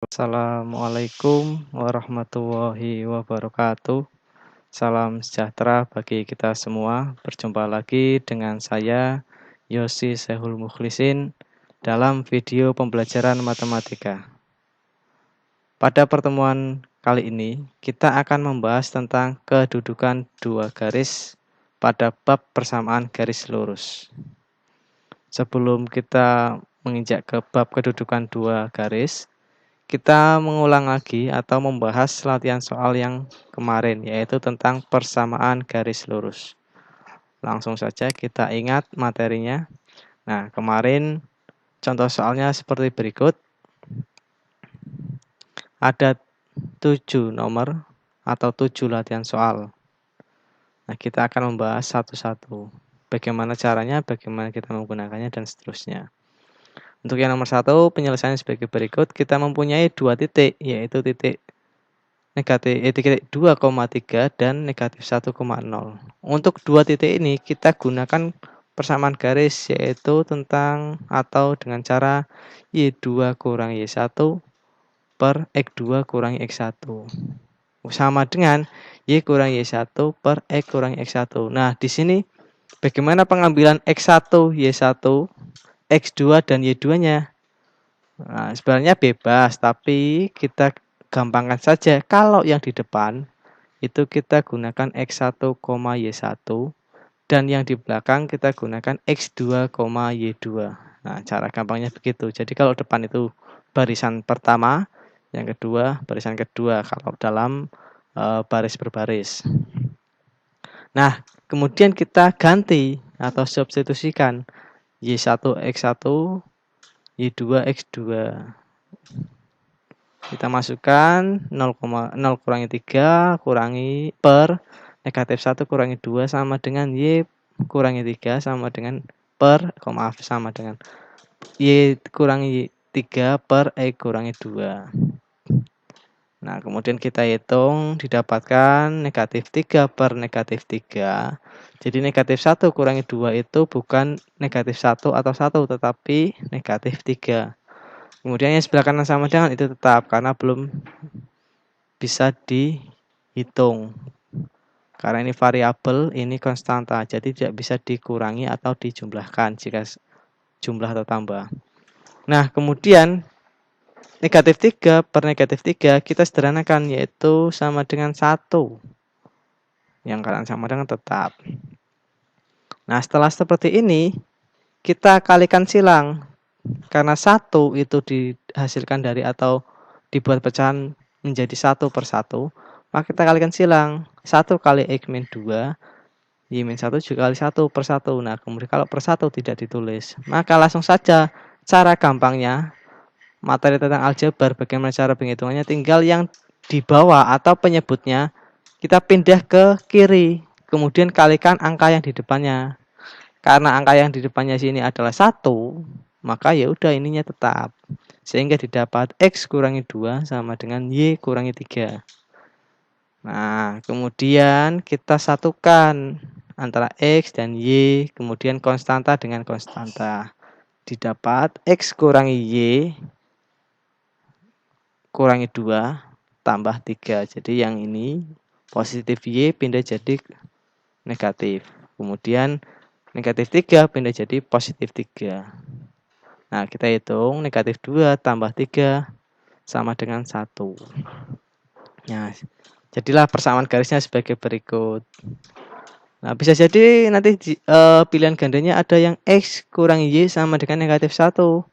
Assalamualaikum warahmatullahi wabarakatuh. Salam sejahtera bagi kita semua. Berjumpa lagi dengan saya, Yosi Sehul Mukhlisin, dalam video pembelajaran matematika. Pada pertemuan kali ini, kita akan membahas tentang kedudukan dua garis pada bab persamaan garis lurus. Sebelum kita menginjak ke bab kedudukan dua garis, kita mengulang lagi atau membahas latihan soal yang kemarin, yaitu tentang persamaan garis lurus. Langsung saja kita ingat materinya. Nah, kemarin contoh soalnya seperti berikut. Ada 7 nomor atau 7 latihan soal. Nah, kita akan membahas satu-satu. Bagaimana caranya, bagaimana kita menggunakannya, dan seterusnya. Untuk yang nomor 1, penyelesaiannya sebagai berikut. Kita mempunyai 2 titik, yaitu titik titik 2,3 dan negatif 1,0. Untuk 2 titik ini kita gunakan persamaan garis, yaitu tentang atau dengan cara Y2 kurang Y1 per X2 kurang X1 sama dengan Y kurang Y1 per X kurang X1. Nah, di sini bagaimana pengambilan X1, Y1, X2 dan Y2-nya? Nah, sebenarnya bebas, tapi kita gampangkan saja. Kalau yang di depan itu kita gunakan X1, Y1, dan yang di belakang kita gunakan X2, Y2. Nah, cara gampangnya begitu. Jadi kalau depan itu barisan pertama, yang kedua barisan kedua kalau dalam baris berbaris. Nah, kemudian kita ganti atau substitusikan Y1 X1, Y2 X2. Kita masukkan 0 kurangi 3 kurangi per negatif 1 kurangi 2 sama dengan Y kurangi 3 sama dengan sama dengan Y kurangi 3 per X kurangi 2. Nah, kemudian kita hitung, didapatkan negatif 3 per negatif 3. Jadi negatif 1 kurangi 2 itu bukan negatif 1 atau 1, tetapi negatif 3. Kemudian yang sebelah kanan sama dengan itu tetap, karena belum bisa dihitung. Karena ini variabel, ini konstanta, jadi tidak bisa dikurangi atau dijumlahkan jika jumlah atau tambah. Nah, kemudian negatif 3 per negatif 3 kita sederhanakan, yaitu sama dengan 1. Yang kanan sama dengan tetap. Nah, setelah seperti ini, kita kalikan silang. Karena 1 itu dihasilkan dari atau dibuat pecahan menjadi 1 per 1, maka kita kalikan silang. 1 kali X min 2, Y min 1 juga kali 1 per 1. Nah, kemudian kalau per 1 tidak ditulis, maka langsung saja cara gampangnya, materi tentang aljabar, bagaimana cara penghitungannya, tinggal yang di bawah atau penyebutnya kita pindah ke kiri, kemudian kalikan angka yang di depannya. Karena angka yang di depannya sini adalah 1, maka ya udah ininya tetap. Sehingga didapat X kurangi 2 sama dengan Y kurangi 3. Nah, kemudian kita satukan antara X dan Y, kemudian konstanta dengan konstanta. Didapat X kurangi Y kurangi 2 tambah 3. Jadi yang ini positif Y pindah jadi negatif. Kemudian negatif 3 pindah jadi positif 3. Nah, kita hitung negatif 2 tambah 3 sama dengan 1. Nah, jadilah persamaan garisnya sebagai berikut. Nah, bisa jadi nanti pilihan gandanya ada yang X kurang Y sama dengan negatif 1.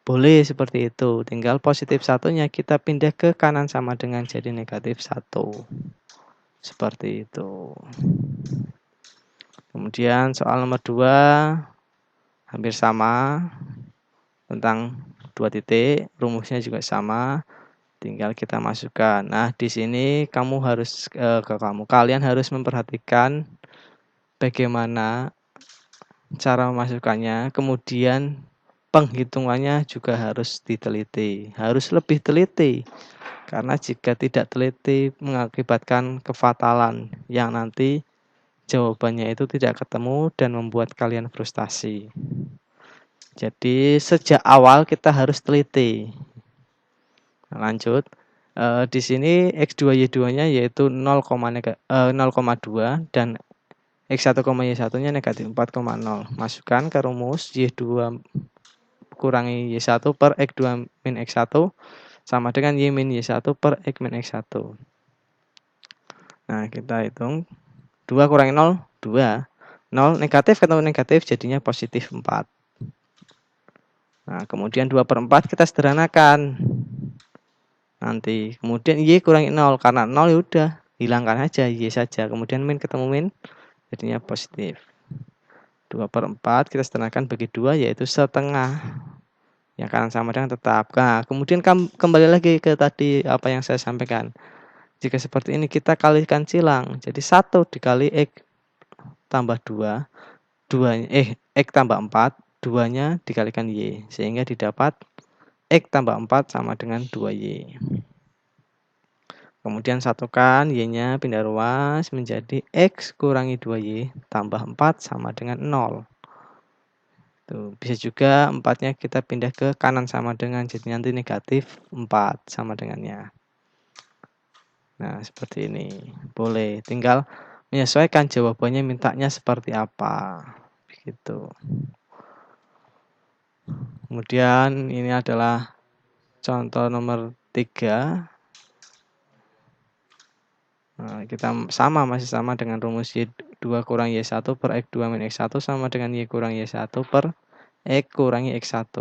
Boleh seperti itu. Tinggal positif 1-nya kita pindah ke kanan sama dengan jadi negatif 1. Seperti itu. Kemudian soal nomor 2 hampir sama. Tentang 2 titik, rumusnya juga sama. Tinggal kita masukkan. Nah, di sini kalian harus memperhatikan bagaimana cara memasukkannya. Kemudian penghitungannya juga harus diteliti, harus lebih teliti. Karena jika tidak teliti mengakibatkan kefatalan yang nanti jawabannya itu tidak ketemu dan membuat kalian frustasi. Jadi sejak awal kita harus teliti. Nah, lanjut. Di sini X2Y2-nya yaitu 0,2 dan X1, Y1-nya negatif 4,0. Masukkan ke rumus Y2 kurangi Y1 per X2 min X1 sama dengan Y min Y1 per X min X1. Nah, kita hitung 2 kurangi 0, 2. 0 negatif ketemu negatif jadinya positif 4. Nah, kemudian 2/4 kita sederhanakan. Nanti kemudian Y kurangi 0, karena 0 ya udah hilangkan aja Y saja, kemudian min ketemu min jadinya positif. 2/4 kita sederhanakan bagi 2 yaitu setengah. Yang kanan sama dengan tetap. Nah, kemudian kembali lagi ke tadi apa yang saya sampaikan. Jika seperti ini kita kalikan silang. Jadi 1 dikali X tambah 2, X tambah 4, 2-nya dikalikan Y. Sehingga didapat X tambah 4 sama dengan 2Y. Kemudian satukan Y-nya pindah ruas menjadi X kurangi 2Y tambah 4 sama dengan 0. Tuh, bisa juga 4-nya kita pindah ke kanan sama dengan, jadi nanti negatif 4 sama dengannya. Nah, seperti ini. Boleh, tinggal menyesuaikan jawabannya mintanya seperti apa. Begitu. Kemudian ini adalah contoh nomor 3. Nah, kita masih sama dengan rumus Y2 kurang Y1 per X2 min X1 sama dengan Y kurang Y1 per X kurangi X1.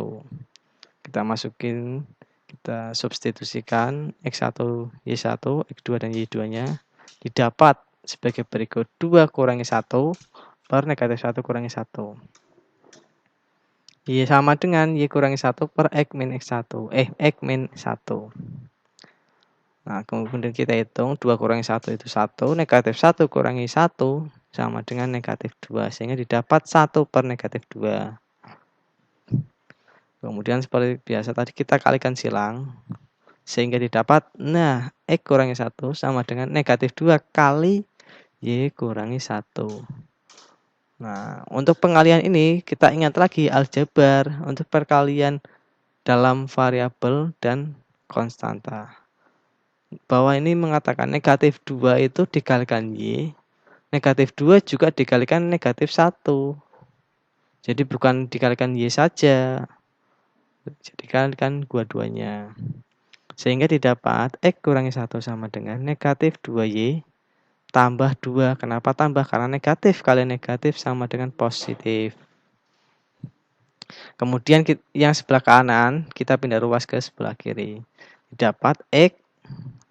Kita masukin, kita substitusikan X1, Y1, X2 dan Y2-nya. Didapat sebagai berikut 2 kurangi 1 per negatif 1 kurangi 1. Y sama dengan Y kurangi 1 per X min X1. X min 1. Nah, kemudian kita hitung 2 kurangi 1 itu 1, negatif 1 kurangi 1 sama dengan negatif 2, sehingga didapat 1 per negatif 2. Kemudian seperti biasa tadi kita kalikan silang, sehingga didapat, nah, X kurangi 1 sama dengan negatif 2 kali Y kurangi 1. Nah, untuk pengalian ini kita ingat lagi aljabar untuk perkalian dalam variabel dan konstanta. Bahwa ini mengatakan negatif 2 itu dikalikan Y, negatif 2 juga dikalikan negatif 1. Jadi bukan dikalikan Y saja, jadi dikalikan dua-duanya. Sehingga didapat X kurangi 1 sama dengan negatif 2Y tambah 2. Kenapa tambah? Karena negatif kali negatif sama dengan positif. Kemudian yang sebelah kanan kita pindah ruas ke sebelah kiri. Dapat X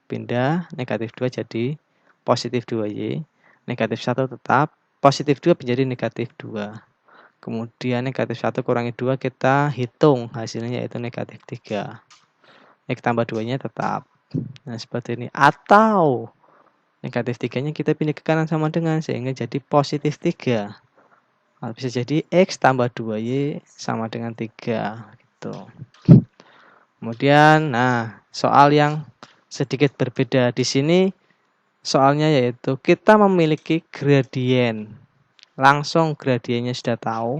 pindah negatif 2 jadi positif 2Y. Negatif 1 tetap, positif 2 menjadi negatif 2. Kemudian negatif 1 kurangi 2 kita hitung hasilnya yaitu negatif 3. X tambah 2-nya tetap. Nah, seperti ini. Atau negatif 3-nya kita pindah ke kanan sama dengan, sehingga jadi positif 3. Nah, bisa jadi X tambah 2Y sama dengan 3. Gitu. Kemudian, nah, soal yang sedikit berbeda di sini soalnya yaitu kita memiliki gradien. Langsung gradiennya sudah tahu,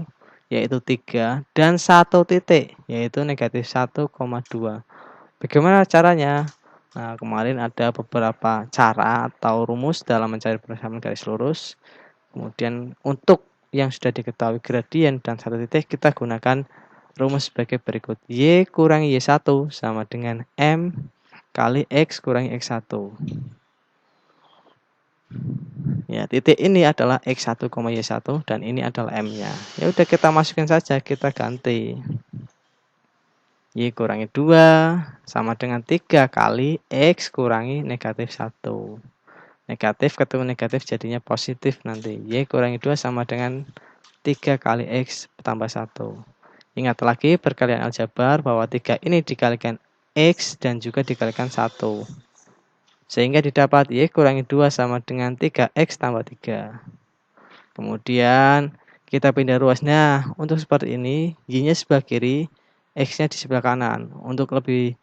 yaitu 3 dan 1 titik, yaitu negatif 1,2. Bagaimana caranya? Nah, kemarin ada beberapa cara atau rumus dalam mencari persamaan garis lurus. Kemudian untuk yang sudah diketahui gradien dan 1 titik, kita gunakan rumus sebagai berikut. Y kurangi Y1 sama dengan M kali X kurangi X1. Ya, titik ini adalah X1, Y1 dan ini adalah M-nya. Ya udah kita masukin saja, kita ganti. Y kurangi 2 sama dengan 3 kali X kurangi negatif 1. Negatif ketemu negatif jadinya positif nanti. Y kurangi 2 sama dengan 3 kali X tambah 1. Ingat lagi perkalian aljabar bahwa 3 ini dikalikan X dan juga dikalikan 1. Sehingga didapat Y kurangi 2 sama dengan 3X tambah 3. Kemudian kita pindah ruasnya. Untuk seperti ini, Y-nya sebelah kiri, X-nya di sebelah kanan. Untuk lebih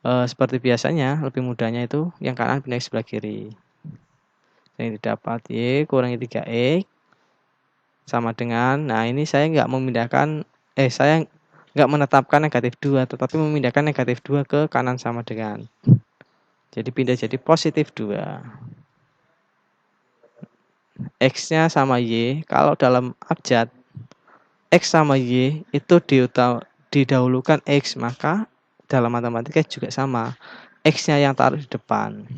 seperti biasanya, lebih mudahnya itu yang kanan pindah ke sebelah kiri. Yang didapat Y kurangi 3X sama dengan, nah ini saya nggak memindahkan, saya nggak menetapkan negatif 2, tetapi memindahkan negatif 2 ke kanan sama dengan. Jadi pindah jadi positif 2. X-nya sama Y, kalau dalam abjad, X sama Y itu didahulukan X, maka dalam matematika juga sama. X-nya yang taruh di depan.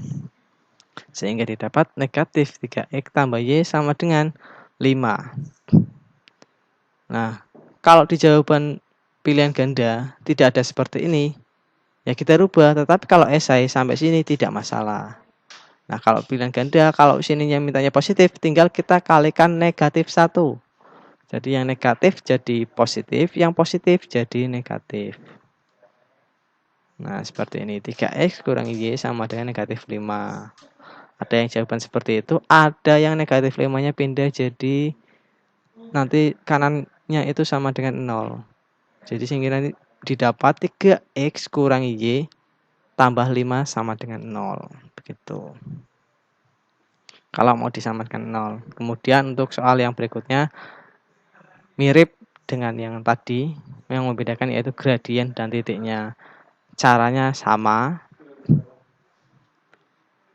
Sehingga didapat negatif 3X tambah Y sama dengan 5. Nah, kalau di jawaban pilihan ganda tidak ada seperti ini, ya kita rubah. Tetapi kalau esai sampai sini tidak masalah. Nah, kalau pilihan ganda, kalau sininya mintanya positif, tinggal kita kalikan negatif 1. Jadi yang negatif jadi positif, yang positif jadi negatif. Nah, seperti ini. 3X kurangi Y sama dengan negatif 5. Ada yang jawaban seperti itu, ada yang negatif 5-nya pindah jadi nanti kanannya itu sama dengan 0. Jadi sehingga nanti didapat 3X kurangi Y tambah 5 sama dengan 0. Begitu. Kalau mau disamakan 0. Kemudian untuk soal yang berikutnya mirip dengan yang tadi, yang membedakan yaitu gradien dan titiknya. Caranya sama.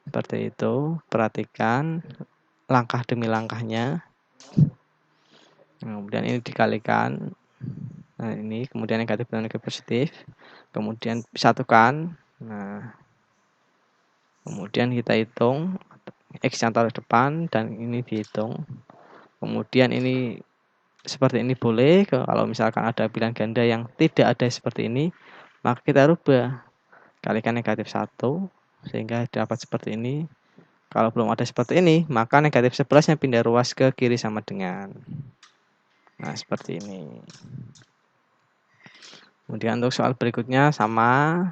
Seperti itu. Perhatikan langkah demi langkahnya. Kemudian ini dikalikan. Nah, ini kemudian negatif dan negatif positif. Kemudian disatukan. Nah, kemudian kita hitung X yang taruh depan dan ini dihitung. Kemudian ini seperti ini boleh. Kalau misalkan ada pilihan ganda yang tidak ada seperti ini, maka kita rubah. Kalikan negatif 1 sehingga dapat seperti ini. Kalau belum ada seperti ini, maka negatif 11-nya pindah ruas ke kiri sama dengan. Nah, seperti ini. Kemudian untuk soal berikutnya sama,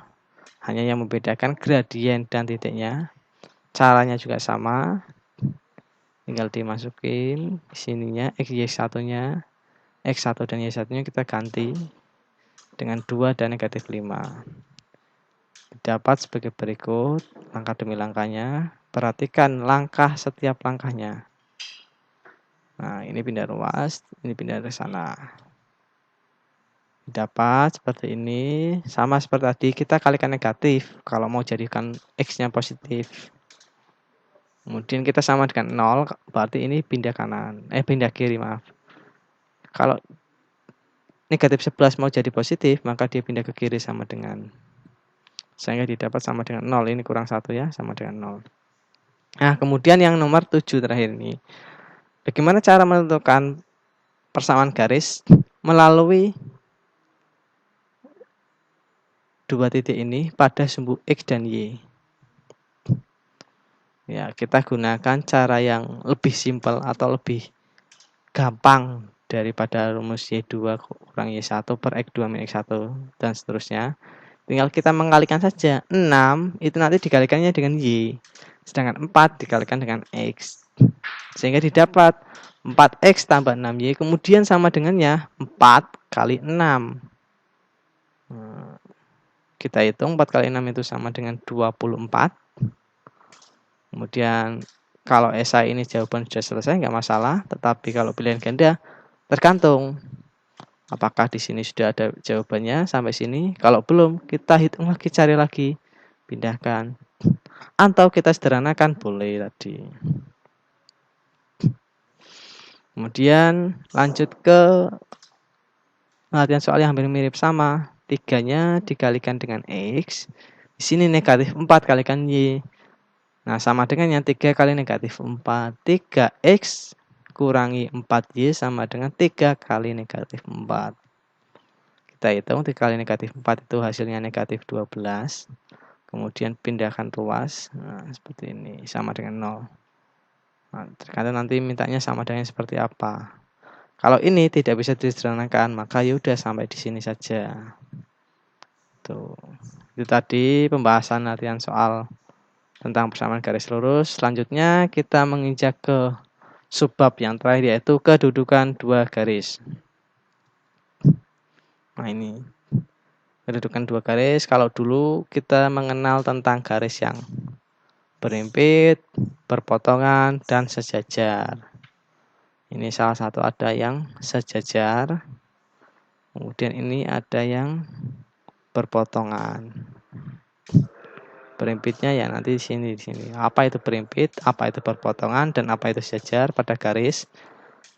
hanya yang membedakan gradien dan titiknya. Caranya juga sama. Tinggal dimasukin sininya X, Y1-nya. X1 dan Y1-nya kita ganti dengan 2 dan negatif 5. Dapat sebagai berikut, langkah demi langkahnya. Perhatikan langkah setiap langkahnya. Nah, ini pindah ruas, ini pindah ke sana. Dapat seperti ini, sama seperti tadi kita kalikan negatif kalau mau jadikan X-nya positif. Kemudian kita sama dengan 0, berarti ini pindah kanan, pindah kiri, maaf. Kalau negatif 11 mau jadi positif, maka dia pindah ke kiri sama dengan. Sehingga didapat sama dengan 0, ini kurang 1 ya, sama dengan 0. Nah, kemudian yang nomor 7 terakhir ini. Bagaimana cara menentukan persamaan garis melalui dua titik ini pada sumbu X dan Y. Ya, kita gunakan cara yang lebih simpel atau lebih gampang daripada rumus Y2 kurang Y1 per X2 min X1 dan seterusnya. Tinggal kita mengalikan saja. 6 itu nanti dikalikannya dengan Y. Sedangkan 4 dikalikan dengan X. Sehingga didapat 4X tambah 6Y. Kemudian sama dengannya 4 kali 6. Kita hitung 4 kali 6 itu sama dengan 24. Kemudian kalau esai ini jawaban sudah selesai, nggak masalah. Tetapi kalau pilihan ganda tergantung. Apakah di sini sudah ada jawabannya sampai sini? Kalau belum, kita hitung lagi, cari lagi, pindahkan. Atau kita sederhanakan, boleh tadi. Kemudian lanjut ke latihan soal yang hampir mirip sama. 3-nya dikalikan dengan X. Di sini negatif 4 kalikan Y. Nah, sama dengan yang 3 kali negatif 4. 3X kurangi 4Y sama dengan 3 kali negatif 4. Kita hitung 3 kali negatif 4 itu hasilnya negatif 12. Kemudian pindahkan ruas. Nah, seperti ini. Sama dengan 0. Nah, tergantung nanti mintanya sama dengan seperti apa. Kalau ini tidak bisa disederhanakan, maka yaudah sampai di sini saja. Tuh. Itu tadi pembahasan latihan soal tentang persamaan garis lurus. Selanjutnya kita menginjak ke subbab yang terakhir yaitu kedudukan dua garis. Nah, ini kedudukan dua garis. Kalau dulu kita mengenal tentang garis yang berimpit, berpotongan, dan sejajar. Ini salah satu ada yang sejajar. Kemudian ini ada yang berpotongan. Perimpitnya ya nanti di sini. Apa itu perimpit, apa itu berpotongan, dan apa itu sejajar pada garis.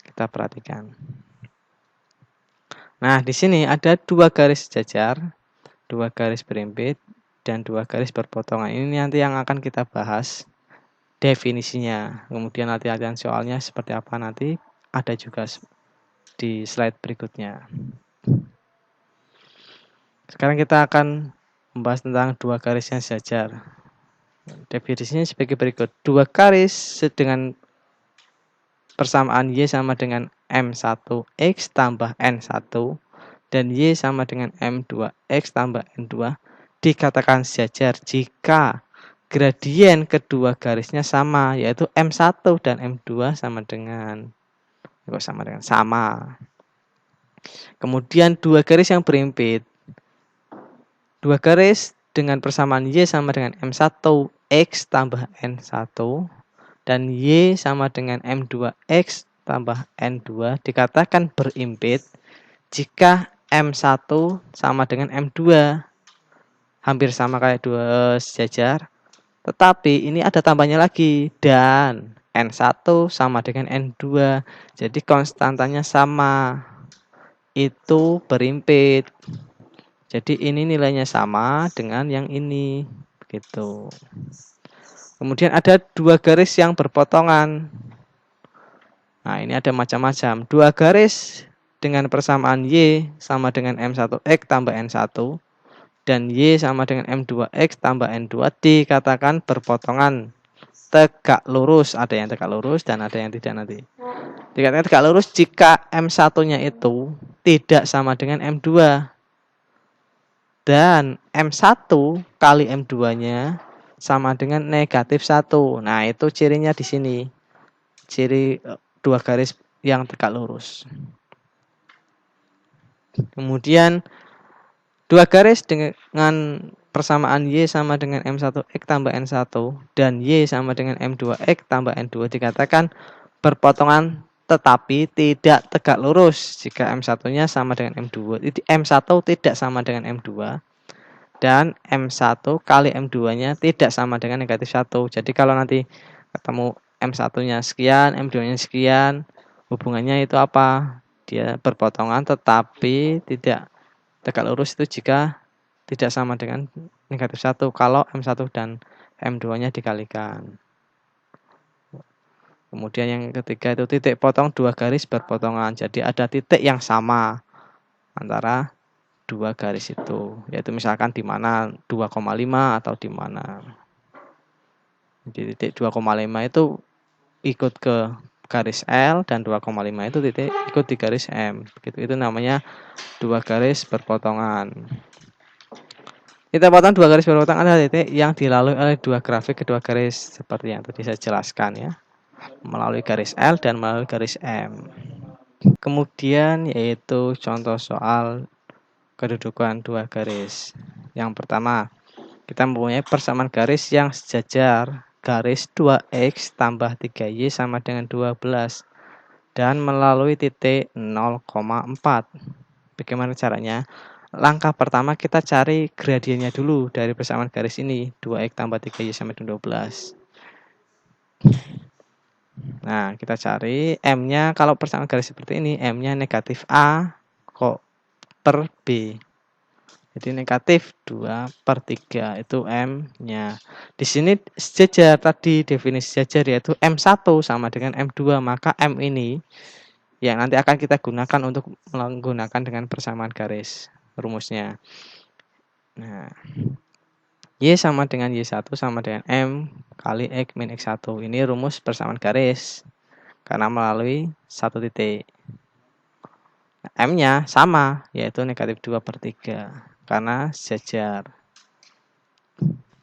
Kita perhatikan. Nah, di sini ada 2 garis sejajar, 2 garis perimpit, dan 2 garis berpotongan. Ini nanti yang akan kita bahas definisinya. Kemudian latihan soalnya seperti apa nanti ada juga di slide berikutnya. Sekarang kita akan membahas tentang 2 garis yang sejajar. Definisinya sebagai berikut. 2 garis dengan persamaan Y sama dengan M1X tambah N1 dan Y sama dengan M2X tambah N2 dikatakan sejajar jika gradien kedua garisnya sama, yaitu M1 dan M2 sama. Kemudian 2 garis yang berimpit. 2 garis dengan persamaan Y sama dengan M1X tambah N1 dan Y sama dengan M2X tambah N2 dikatakan berimpit jika M1 sama dengan M2. Hampir sama kayak 2 sejajar. Tetapi ini ada tambahnya lagi. Dan N1 sama dengan N2. Jadi konstantanya sama. Itu berimpit. Jadi ini nilainya sama dengan yang ini. Begitu. Kemudian ada 2 garis yang berpotongan. Nah, ini ada macam-macam. 2 garis dengan persamaan Y sama dengan M1X tambah N1 dan Y sama dengan M2X tambah N2 dikatakan berpotongan tegak lurus. Ada yang tegak lurus dan ada yang tidak nanti. Dikatakan tegak lurus jika M1-nya itu tidak sama dengan M2 dan M1 kali M2-nya sama dengan negatif 1. Nah, itu cirinya di sini. Ciri 2 garis yang tegak lurus. Kemudian 2 garis dengan persamaan Y sama dengan M1X tambah N1 dan Y sama dengan M2X tambah N2 dikatakan berpotongan tetapi tidak tegak lurus jika M1-nya sama dengan M2. M1 tidak sama dengan M2 dan M1 kali M2-nya tidak sama dengan negatif 1. Jadi kalau nanti ketemu M1-nya sekian, M2-nya sekian, hubungannya itu apa? Dia berpotongan tetapi tidak tegak lurus itu jika tidak sama dengan negatif 1 kalau M1 dan M2-nya dikalikan. Kemudian yang ketiga itu titik potong 2 garis berpotongan. Jadi ada titik yang sama antara 2 garis itu, yaitu misalkan di mana 2,5 atau di mana. Jadi titik 2,5 itu ikut ke garis L dan 2,5 itu titik ikut di garis M. Begitu, itu namanya 2 garis berpotongan. Titik potong 2 garis berpotongan adalah titik yang dilalui oleh 2 grafik kedua garis seperti yang tadi saya jelaskan ya. Melalui garis L dan melalui garis M. Kemudian yaitu contoh soal kedudukan 2 garis. Yang pertama, kita mempunyai persamaan garis yang sejajar. Garis 2X tambah 3Y sama dengan 12. Dan melalui titik 0,4. Bagaimana caranya? Langkah pertama kita cari gradiennya dulu dari persamaan garis ini. 2X tambah 3Y sama dengan 12. Nah, kita cari M-nya kalau persamaan garis seperti ini. M-nya negatif A kok per B. Jadi negatif 2/3 itu M-nya. Di sini sejajar tadi definisi sejajar yaitu M1 sama dengan M2. Maka M ini yang nanti akan kita gunakan untuk menggunakan dengan persamaan garis rumusnya. Nah, Y sama dengan Y1 sama dengan M kali X min X1. Ini rumus persamaan garis karena melalui satu titik. M-nya sama, yaitu negatif 2/3 karena sejajar.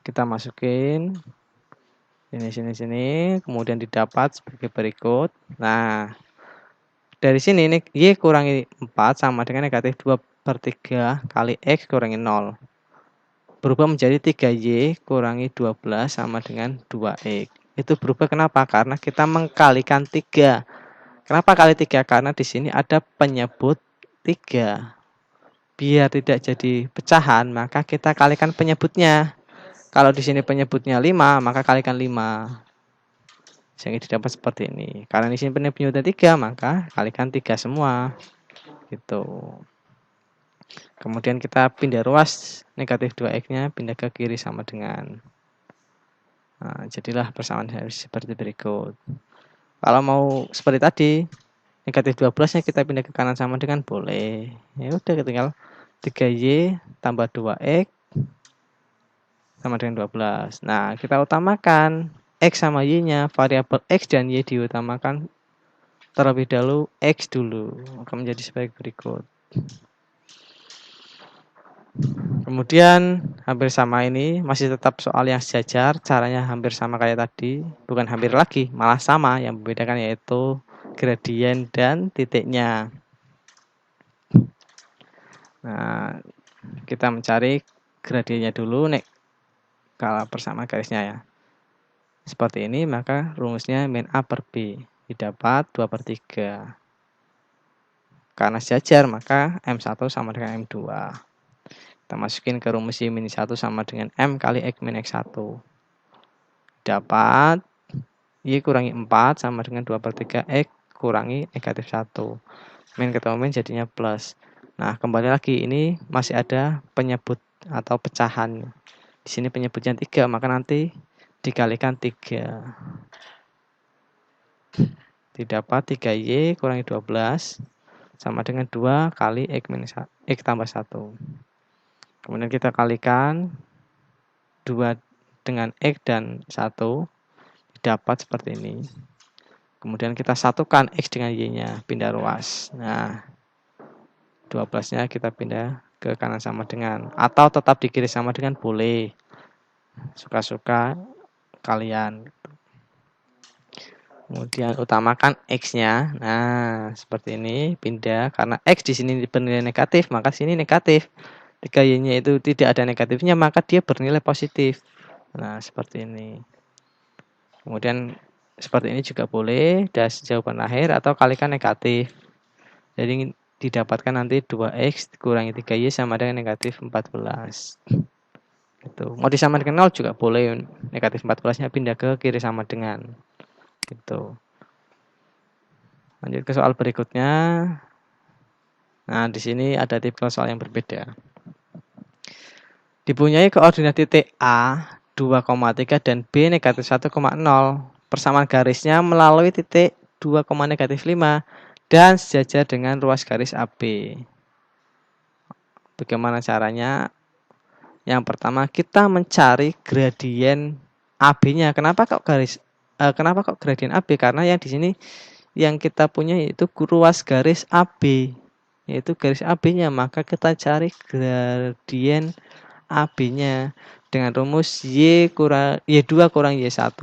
Kita masukin sini, kemudian didapat sebagai berikut. Nah, dari sini ini Y kurangi 4 sama dengan negatif 2/3 kali X kurangi 0. Berubah menjadi 3Y kurangi 12 sama dengan 2X. Itu berubah kenapa? Karena kita mengkalikan 3. Kenapa kali 3? Karena di sini ada penyebut 3. biar tidak jadi pecahan, maka kita kalikan penyebutnya. Kalau di sini penyebutnya 5, maka kalikan 5. Sehingga didapat seperti ini. Karena di sini penyebutnya 3, maka kalikan 3 semua. Gitu. Kemudian kita pindah ruas negatif 2x-nya pindah ke kiri sama dengan. Nah, jadilah persamaan seperti berikut. Kalau mau seperti tadi, negatif 12-nya kita pindah ke kanan sama dengan boleh. Ya udah tinggal 3y tambah 2x sama dengan 12. Nah, kita utamakan x sama y-nya, variabel x dan y diutamakan terlebih dahulu x dulu. Akan menjadi sebagai berikut. Kemudian hampir sama ini masih tetap soal yang sejajar, caranya hampir sama kayak tadi, bukan hampir lagi, malah sama, yang membedakan yaitu gradien dan titiknya. Nah, kita mencari gradiennya dulu nih, kalau persamaan garisnya ya. Seperti ini, maka rumusnya min A per B didapat 2/3. Karena sejajar, maka M1 sama dengan M2. Kita masukin ke rumus Y min 1 sama dengan M kali X min X1. Dapat Y kurangi 4 sama dengan 2/3 X kurangi negatif 1. Min ketemu min jadinya plus. Nah, kembali lagi ini masih ada penyebut atau pecahan. Di sini penyebutnya 3, maka nanti dikalikan 3. Didapat 3Y kurangi 12 sama dengan 2 kali X tambah 1. Kemudian kita kalikan 2 dengan X dan 1, dapat seperti ini. Kemudian kita satukan X dengan Y-nya, pindah ruas. Nah, 12-nya kita pindah ke kanan sama dengan. Atau tetap di kiri sama dengan boleh. Suka-suka kalian. Kemudian utamakan X-nya. Nah, seperti ini, pindah. Karena X di sini bernilai negatif, maka sini negatif. Jika Y-nya itu tidak ada negatifnya, maka dia bernilai positif. Nah, seperti ini. Kemudian seperti ini juga boleh, das jawaban akhir atau kalikan negatif. Jadi didapatkan nanti 2x kurangi 3y sama dengan negatif 14. Gitu. Mau disamakan dengan 0 juga boleh, negatif 14-nya pindah ke kiri sama dengan. Gitu. Lanjut ke soal berikutnya. Nah, di sini ada tipe soal yang berbeda. Dipunyai koordinat titik A 2,3 dan B negatif 1,0. Persamaan garisnya melalui titik 2, negatif 5 dan sejajar dengan ruas garis AB. Bagaimana caranya? Yang pertama kita mencari gradien AB-nya. Kenapa kok gradien AB? Karena yang di sini yang kita punya yaitu ruas garis AB, yaitu garis AB-nya. Maka kita cari gradien AB-nya dengan rumus Y2 kurang Y1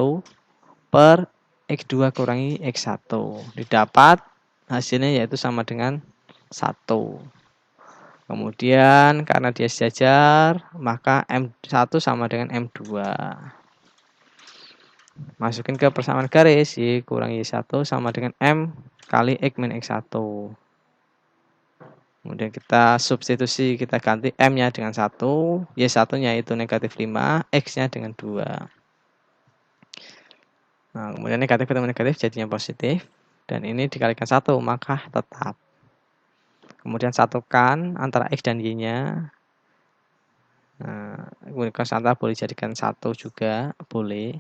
per X2 kurangi X1. Didapat hasilnya yaitu sama dengan 1. Kemudian karena dia sejajar, maka M1 sama dengan M2. Masukin ke persamaan garis, Y kurang Y1 sama dengan M kali X min X1. Kemudian kita substitusi, kita ganti M-nya dengan 1, Y1-nya itu negatif 5, X-nya dengan 2. Nah, kemudian negatif ketemu negatif jadinya positif. Dan ini dikalikan 1, maka tetap. Kemudian satukan antara X dan Y-nya. Nah, kemudian konstanta boleh dijadikan 1 juga, boleh.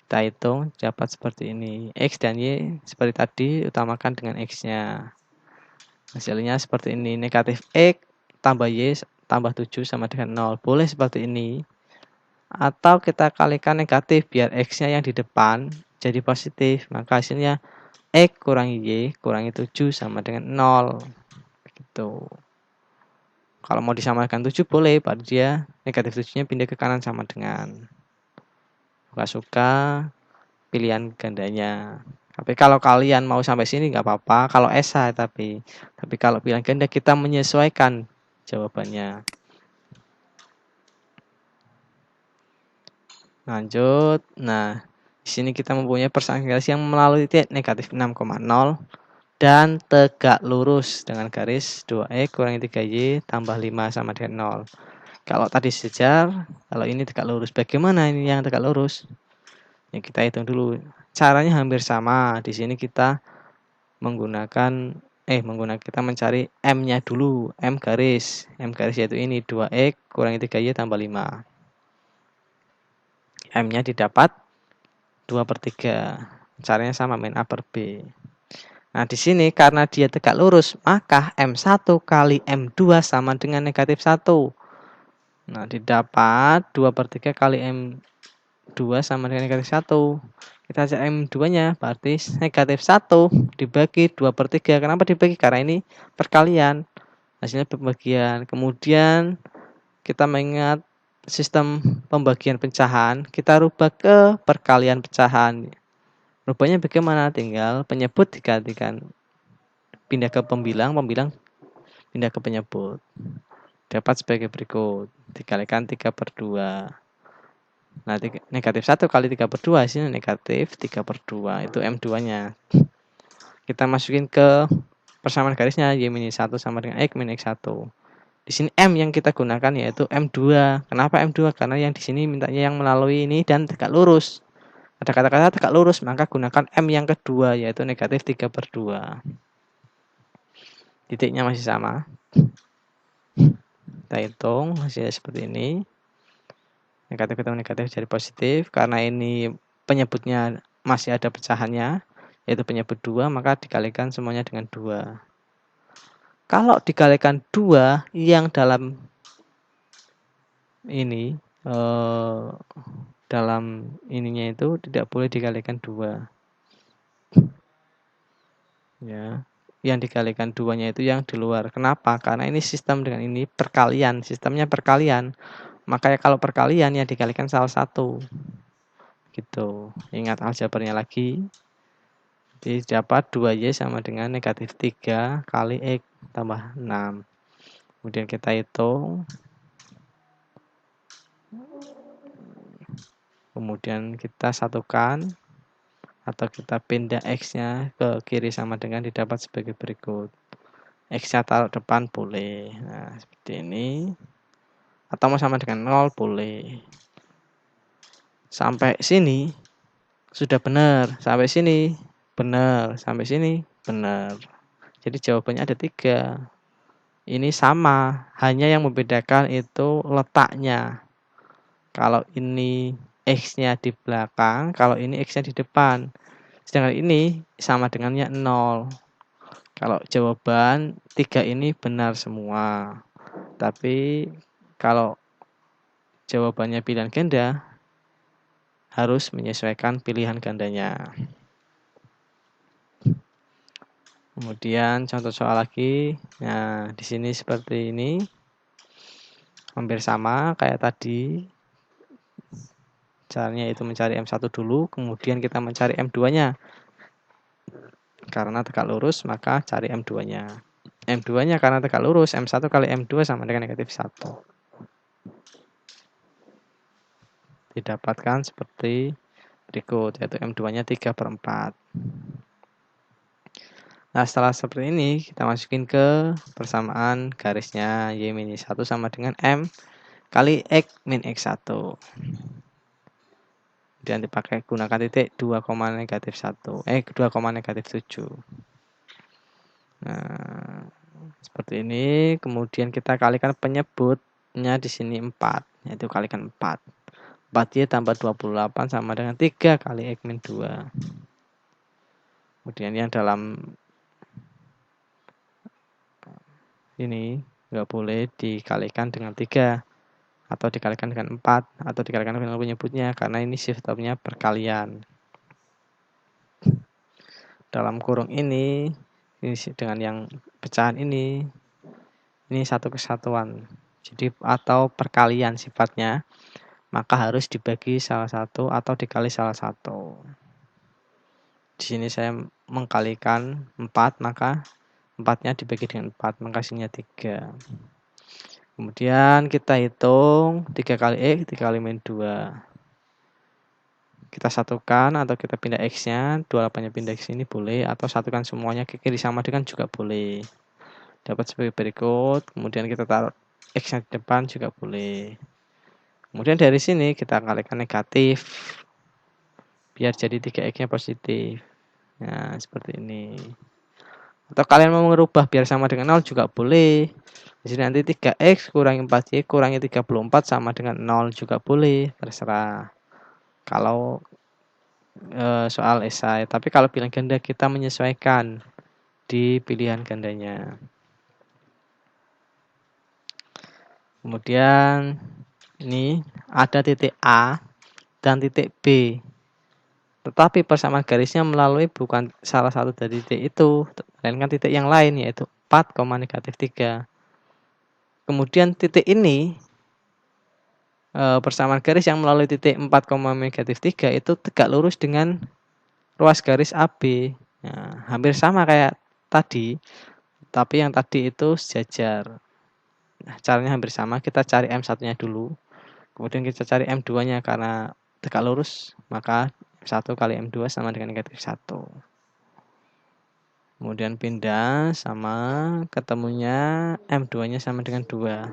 Kita hitung, dapat seperti ini. X dan Y seperti tadi, utamakan dengan X-nya. Hasilnya seperti ini, negatif X tambah Y tambah 7 sama dengan 0. Boleh seperti ini. Atau kita kalikan negatif biar X-nya yang di depan jadi positif. Maka hasilnya X kurangi Y kurangi 7 sama dengan 0. Begitu. Kalau mau disamakan 7 boleh, pada dia negatif 7-nya pindah ke kanan sama dengan. Suka-suka pilihan gandanya. Tapi kalau kalian mau sampai sini nggak apa-apa, kalau esai tapi kalau pilihan ganda kita menyesuaikan jawabannya. Lanjut. Nah, di sini kita mempunyai persamaan garis yang melalui titik negatif 6,0 dan tegak lurus dengan garis 2X kurangi 3Y tambah 5 sama dengan 0. Kalau tadi sejajar, kalau ini tegak lurus. Bagaimana ini yang tegak lurus? Ya, kita hitung dulu. Caranya hampir sama. Di sini kita kita mencari M-nya dulu. M garis yaitu ini 2X kurangi 3Y tambah 5. M-nya didapat 2/3. Caranya sama, main A per B. Nah, di sini karena dia tegak lurus, maka M1 kali M2 sama dengan negatif 1. Nah, didapat 2/3 kali M2 sama dengan negatif 1. Kita cari M2-nya, berarti negatif 1 dibagi 2/3. Kenapa dibagi? Karena ini perkalian. Hasilnya pembagian. Kemudian kita mengingat sistem pembagian pecahan, kita rubah ke perkalian pecahan. Rubahnya bagaimana? Tinggal penyebut digantikan. Pindah ke pembilang pindah ke penyebut. Dapat sebagai berikut. Dikalikan 3/2. Nah, negatif 1 kali 3/2 hasilnya negatif 3/2. Itu M2-nya. Kita masukin ke persamaan garisnya. Y-1 sama dengan X min X1. Di sini M yang kita gunakan yaitu M2. Kenapa M2? Karena yang di sini mintanya yang melalui ini dan tegak lurus. Ada kata-kata tegak lurus, maka gunakan M yang kedua, yaitu negatif 3/2. Titiknya masih sama. Kita hitung hasilnya seperti ini. Negatif ketemu negatif jadi positif. Karena ini penyebutnya masih ada pecahannya, yaitu penyebut 2, maka dikalikan semuanya dengan 2. Kalau dikalikan 2, yang dalam ini dalam ininya itu tidak boleh dikalikan 2. Ya, yang dikalikan 2-nya itu yang di luar. Kenapa? Karena ini sistem dengan ini perkalian, sistemnya perkalian. Makanya kalau perkalian yang dikalikan salah satu. Gitu. Ingat aljabarnya lagi. Jadi dapat 2Y sama dengan negatif 3 kali X tambah 6. Kemudian kita hitung. Kemudian kita satukan atau kita pindah X-nya ke kiri sama dengan didapat sebagai berikut. X-nya taruh depan boleh. Nah, seperti ini. Atau mau sama dengan 0 boleh. Sampai sini sudah benar. Sampai sini benar. Sampai sini benar. Jadi jawabannya ada 3. Ini sama. Hanya yang membedakan itu letaknya. Kalau ini X-nya di belakang, kalau ini X-nya di depan. Sedangkan ini sama dengannya 0. Kalau jawaban 3 ini benar semua. Tapi kalau jawabannya pilihan ganda, harus menyesuaikan pilihan gandanya. Kemudian contoh soal lagi. Nah, di sini seperti ini. Hampir sama kayak tadi. Caranya itu mencari M1 dulu, kemudian kita mencari M2-nya. Karena tegak lurus, maka cari M2-nya. M2-nya karena tegak lurus, M1 kali M2 sama dengan negatif 1. Didapatkan seperti berikut, yaitu M2-nya 3/4. Nah, setelah seperti ini, kita masukin ke persamaan garisnya. Y-1 sama dengan M kali X min X1. Kemudian dipakai gunakan titik 2, negatif 1. 2, negatif 7. Nah, seperti ini. Kemudian kita kalikan penyebutnya di sini 4. Yaitu kalikan 4. 4Y tambah 28 sama dengan 3 kali X min 2. Kemudian yang dalam ini nggak boleh dikalikan dengan 3. Atau dikalikan dengan 4. Atau dikalikan dengan penyebutnya. Karena ini sistemnya perkalian. Dalam kurung ini dengan yang pecahan ini satu kesatuan. Jadi atau perkalian sifatnya, maka harus dibagi salah satu atau dikali salah satu. Di sini saya mengkalikan 4, maka 4-nya dibagi dengan 4, maka hasilnya 3. Kemudian kita hitung 3 kali X, 3 kali min 2. kita satukan atau kita pindah X-nya, 28-nya pindah ke sini boleh, atau satukan semuanya ke kiri sama dengan juga boleh. Dapat sebagai berikut, kemudian kita taruh X-nya di depan juga boleh. Kemudian dari sini kita kalikan negatif, biar jadi 3X-nya positif. Nah, seperti ini. Atau kalian mau merubah biar sama dengan 0 juga boleh. Di sini nanti 3X kurangi 4Y kurangi 34 sama dengan 0 juga boleh, terserah. Kalau soal esai, tapi kalau pilihan ganda kita menyesuaikan di pilihan gandanya. Kemudian ini ada titik A dan titik B. Tetapi persamaan garisnya melalui bukan salah satu dari titik itu, melainkan titik yang lain, yaitu 4, -3. Kemudian titik ini, persamaan garis yang melalui titik 4, -3 itu tegak lurus dengan ruas garis AB. Nah, hampir sama kayak tadi, tapi yang tadi itu sejajar. Nah, caranya hampir sama, kita cari M1-nya dulu. Kemudian kita cari M2-nya, karena tegak lurus, maka 1 kali M2 sama dengan -1. Kemudian pindah, sama, ketemunya M2-nya sama dengan 2.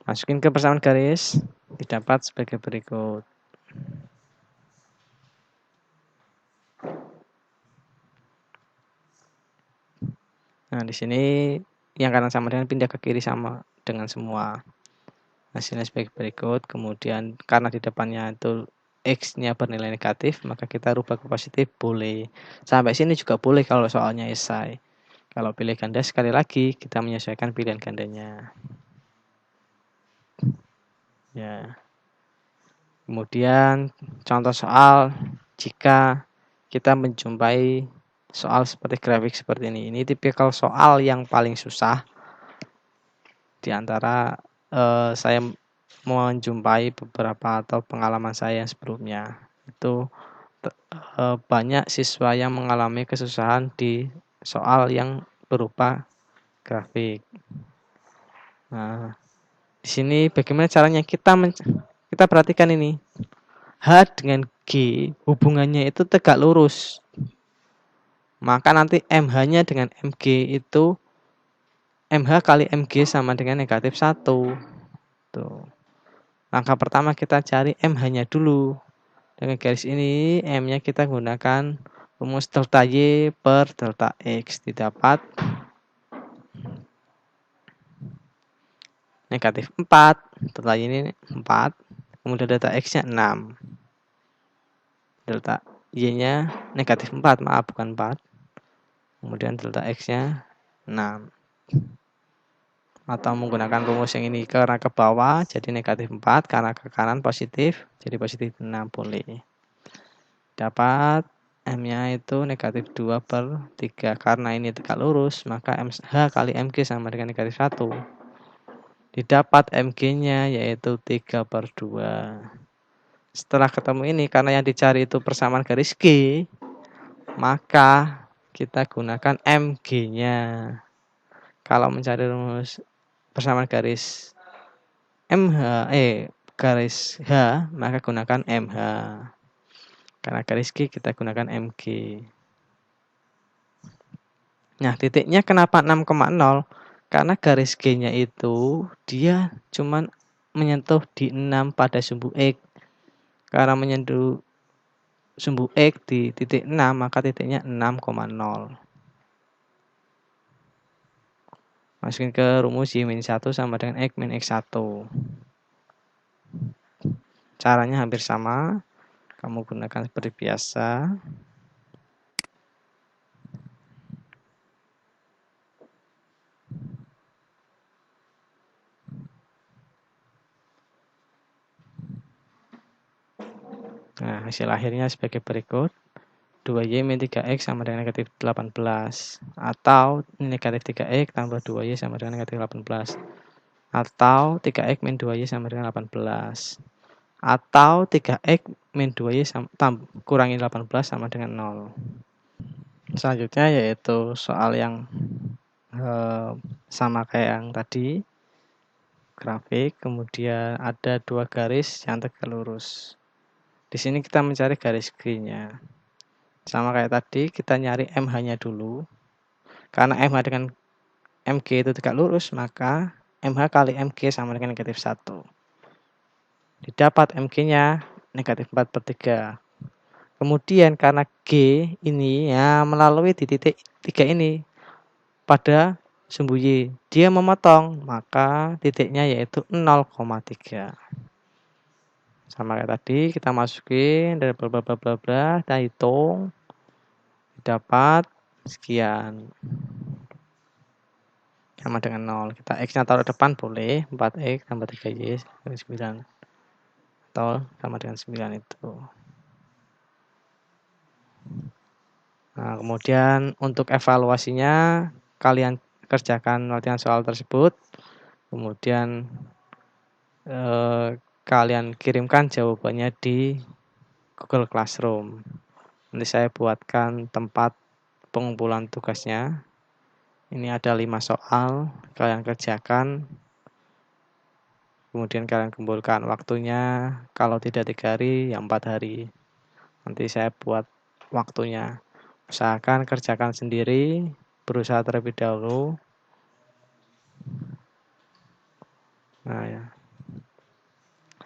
Masukin ke persamaan garis, didapat sebagai berikut. Nah, di sini yang kanan sama dengan pindah ke kiri sama dengan semua. Hasilnya sebagai berikut. Kemudian karena di depannya itu X-nya bernilai negatif, maka kita rubah ke positif boleh. Sampai sini juga boleh kalau soalnya esai. Kalau pilih ganda sekali lagi kita menyesuaikan pilihan gandanya. Ya. Kemudian contoh soal jika kita menjumpai soal seperti grafik seperti ini. Ini tipikal soal yang paling susah di antara saya menjumpai beberapa atau pengalaman saya yang sebelumnya. Itu banyak siswa yang mengalami kesusahan di soal yang berupa grafik. Nah, di sini bagaimana caranya kita perhatikan ini. H dengan G hubungannya itu tegak lurus. Maka nanti MH-nya dengan MG itu MH kali MG sama dengan -1. Tuh. Langkah pertama kita cari MH-nya dulu. Dengan garis ini M-nya kita gunakan rumus delta Y per delta X, didapat -4. Delta Y ini 4. Kemudian delta X-nya 6. Delta Y-nya -4, maaf bukan 4. Kemudian delta X-nya 6. Atau menggunakan rumus yang ini karena ke bawah jadi -4, karena ke kanan positif jadi positif 6 boleh. Dapat M-nya itu -2/3. Karena ini tegak lurus, maka MH kali MG sama dengan -1. Didapat MG-nya yaitu 3/2. Setelah ketemu ini, karena yang dicari itu persamaan garis G, maka kita gunakan MG-nya. Kalau mencari rumus persamaan garis garis H, maka gunakan MH. Karena garis G kita gunakan MG. Nah, titiknya kenapa 6,0? Karena garis G-nya itu dia cuman menyentuh di 6 pada sumbu X. Karena menyentuh sumbu X di titik 6, maka titiknya 6,0. Masukin ke rumus Y-1 sama dengan X min X1. Caranya hampir sama. Kamu gunakan seperti biasa. Nah, hasil akhirnya sebagai berikut. 2Y min 3X sama dengan -18. Atau negatif 3X tambah 2Y sama dengan -18. Atau 3X min 2Y sama dengan 18. Atau 3X min 2Y kurangi 18 sama dengan 0. Selanjutnya yaitu soal yang sama kayak yang tadi. Grafik, kemudian ada 2 garis yang tegak lurus. Di sini kita mencari garis G-nya. Sama kayak tadi, kita nyari MH-nya dulu. Karena MH dengan MG itu tegak lurus, maka MH kali MG sama dengan negatif 1. Didapat MG-nya negatif 4/3. Kemudian karena G ini ya melalui di titik 3 ini pada sumbu Y, dia memotong, maka titiknya yaitu 0,3. Sama kayak tadi, kita masukin dari bla bla bla bla bla, kita hitung, dapat sekian. Sama dengan 0. Kita X-nya taruh depan boleh, 4X tambah 3Y, 9. Atau sama dengan 9 itu. Nah, kemudian untuk evaluasinya, kalian kerjakan latihan soal tersebut. Kemudian kalian kirimkan jawabannya di Google Classroom. Nanti saya buatkan tempat pengumpulan tugasnya. Ini ada 5 soal, kalian kerjakan. Kemudian kalian kumpulkan waktunya, kalau tidak 3 hari, ya 4 hari. Nanti saya buat waktunya. Usahakan kerjakan sendiri, berusaha terlebih dahulu. Nah ya.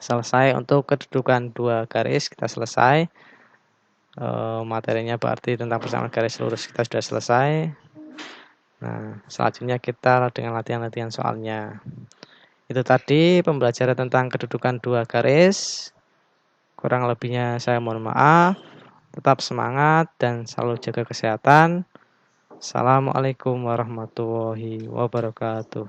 Selesai untuk kedudukan 2 garis, kita selesai. Materinya berarti tentang persamaan garis lurus kita sudah selesai. Nah, selanjutnya kita dengan latihan-latihan soalnya. Itu tadi pembelajaran tentang kedudukan 2 garis. Kurang lebihnya saya mohon maaf. Tetap semangat dan selalu jaga kesehatan. Assalamualaikum warahmatullahi wabarakatuh.